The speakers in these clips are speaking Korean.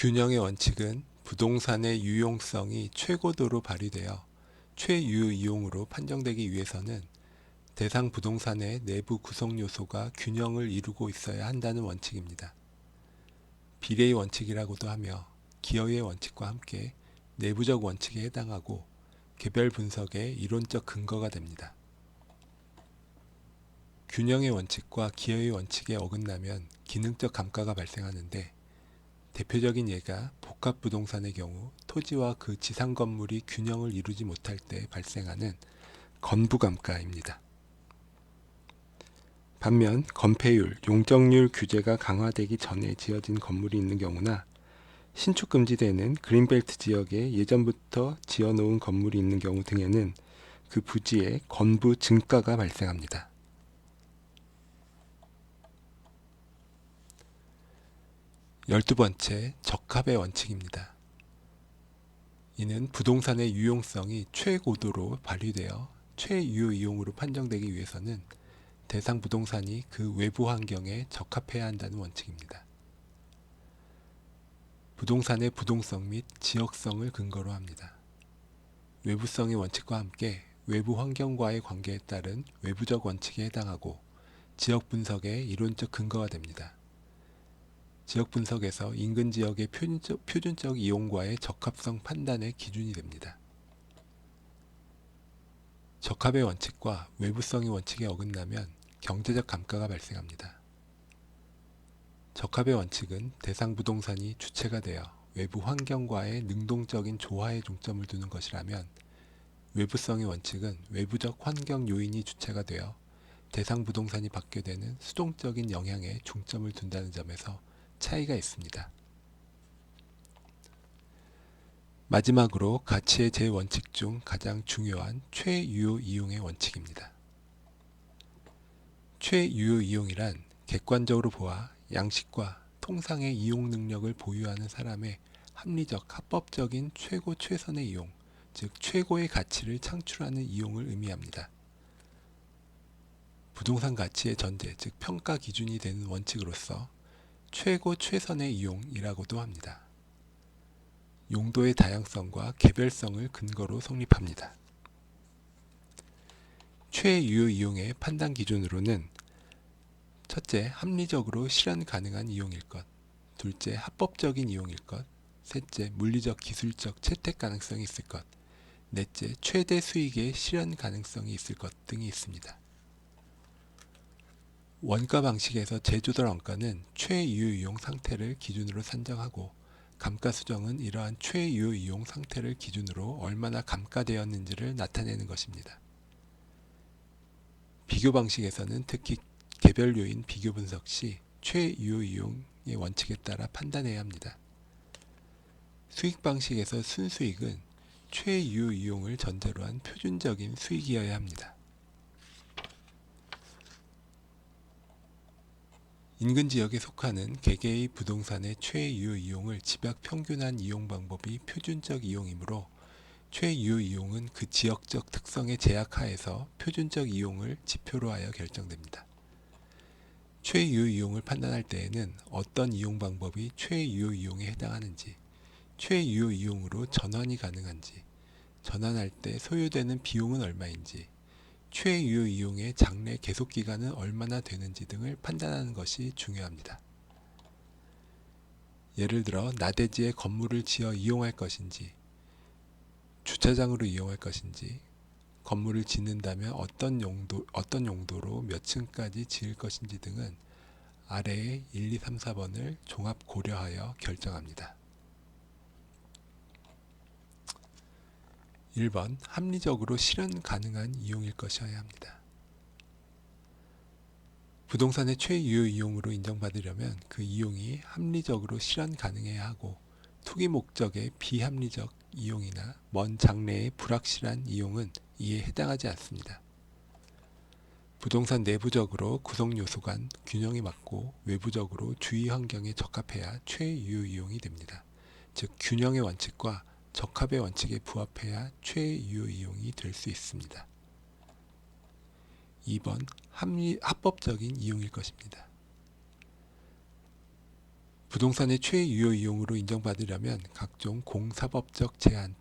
균형의 원칙은 부동산의 유용성이 최고도로 발휘되어 최유이용으로 판정되기 위해서는 대상 부동산의 내부 구성 요소가 균형을 이루고 있어야 한다는 원칙입니다. 비례의 원칙이라고도 하며 기여의 원칙과 함께 내부적 원칙에 해당하고 개별 분석의 이론적 근거가 됩니다. 균형의 원칙과 기여의 원칙에 어긋나면 기능적 감가가 발생하는데 대표적인 예가 복합부동산의 경우 토지와 그 지상 건물이 균형을 이루지 못할 때 발생하는 건부감가입니다. 반면 건폐율, 용적률 규제가 강화되기 전에 지어진 건물이 있는 경우나 신축 금지되는 그린벨트 지역에 예전부터 지어놓은 건물이 있는 경우 등에는 그 부지의 건부 증가가 발생합니다. 열두 번째, 적합의 원칙입니다. 이는 부동산의 유용성이 최고도로 발휘되어 최유이용으로 판정되기 위해서는 대상 부동산이 그 외부 환경에 적합해야 한다는 원칙입니다. 부동산의 부동성 및 지역성을 근거로 합니다. 외부성의 원칙과 함께 외부 환경과의 관계에 따른 외부적 원칙에 해당하고 지역 분석의 이론적 근거가 됩니다. 지역 분석에서 인근 지역의 표준적 이용과의 적합성 판단의 기준이 됩니다. 적합의 원칙과 외부성의 원칙에 어긋나면 경제적 감가가 발생합니다. 적합의 원칙은 대상 부동산이 주체가 되어 외부 환경과의 능동적인 조화에 중점을 두는 것이라면 외부성의 원칙은 외부적 환경 요인이 주체가 되어 대상 부동산이 받게 되는 수동적인 영향에 중점을 둔다는 점에서 차이가 있습니다. 마지막으로 가치의 제 원칙 중 가장 중요한 최유이용의 원칙입니다. 최유이용이란 객관적으로 보아 양식과 통상의 이용 능력을 보유하는 사람의 합리적, 합법적인 최고 최선의 이용, 즉 최고의 가치를 창출하는 이용을 의미합니다. 부동산 가치의 전제, 즉 평가 기준이 되는 원칙으로서 최고 최선의 이용이라고도 합니다. 용도의 다양성과 개별성을 근거로 성립합니다. 최유이용의 판단 기준으로는 첫째, 합리적으로 실현 가능한 이용일 것, 둘째, 합법적인 이용일 것, 셋째, 물리적 기술적 채택 가능성이 있을 것, 넷째, 최대 수익의 실현 가능성이 있을 것 등이 있습니다. 원가 방식에서 재조달 원가는 최유이용 상태를 기준으로 산정하고 감가 수정은 이러한 최유이용 상태를 기준으로 얼마나 감가되었는지를 나타내는 것입니다. 비교 방식에서는 특히 개별 요인 비교 분석 시 최유이용의 원칙에 따라 판단해야 합니다. 수익 방식에서 순수익은 최유이용을 전제로 한 표준적인 수익이어야 합니다. 인근 지역에 속하는 개개의 부동산의 최유이용을 집약 평균한 이용 방법이 표준적 이용이므로 최유이용은 그 지역적 특성의 제약하에서 표준적 이용을 지표로 하여 결정됩니다. 최유이용을 판단할 때에는 어떤 이용 방법이 최유이용에 해당하는지, 최유이용으로 전환이 가능한지, 전환할 때 소요되는 비용은 얼마인지, 최유이용의 장래 계속기간은 얼마나 되는지 등을 판단하는 것이 중요합니다. 예를 들어 나대지에 건물을 지어 이용할 것인지, 주차장으로 이용할 것인지, 건물을 짓는다면 어떤 용도로 몇 층까지 지을 것인지 등은 아래의 1, 2, 3, 4번을 종합 고려하여 결정합니다. 1번, 합리적으로 실현 가능한 이용일 것이어야 합니다. 부동산의 최유이용으로 인정받으려면 그 이용이 합리적으로 실현 가능해야 하고 투기 목적의 비합리적 이용이나 먼 장래의 불확실한 이용은 이에 해당하지 않습니다. 부동산 내부적으로 구성 요소 간 균형이 맞고 외부적으로 주위 환경에 적합해야 최유이용이 됩니다. 즉 균형의 원칙과 적합의 원칙에 부합해야 최유이용이 될 수 있습니다. 2번 합법적인 이용일 것입니다. 부동산의 최유효 이용으로 인정받으려면 각종 공사법적 제한,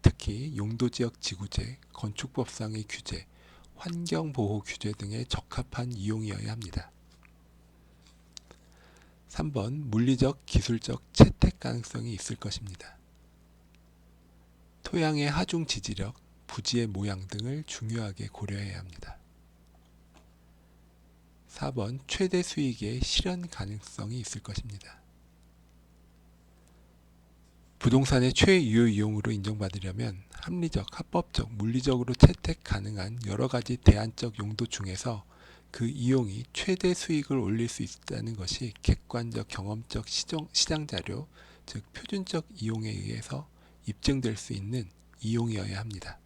특히 용도지역 지구제, 건축법상의 규제, 환경보호 규제 등에 적합한 이용이어야 합니다. 3번 물리적, 기술적 채택 가능성이 있을 것입니다. 토양의 하중 지지력, 부지의 모양 등을 중요하게 고려해야 합니다. 4번 최대 수익의 실현 가능성이 있을 것입니다. 부동산의 최유효 이용으로 인정받으려면 합리적, 합법적, 물리적으로 채택 가능한 여러 가지 대안적 용도 중에서 그 이용이 최대 수익을 올릴 수 있다는 것이 객관적 경험적 시장 자료, 즉 표준적 이용에 의해서 입증될 수 있는 이용이어야 합니다.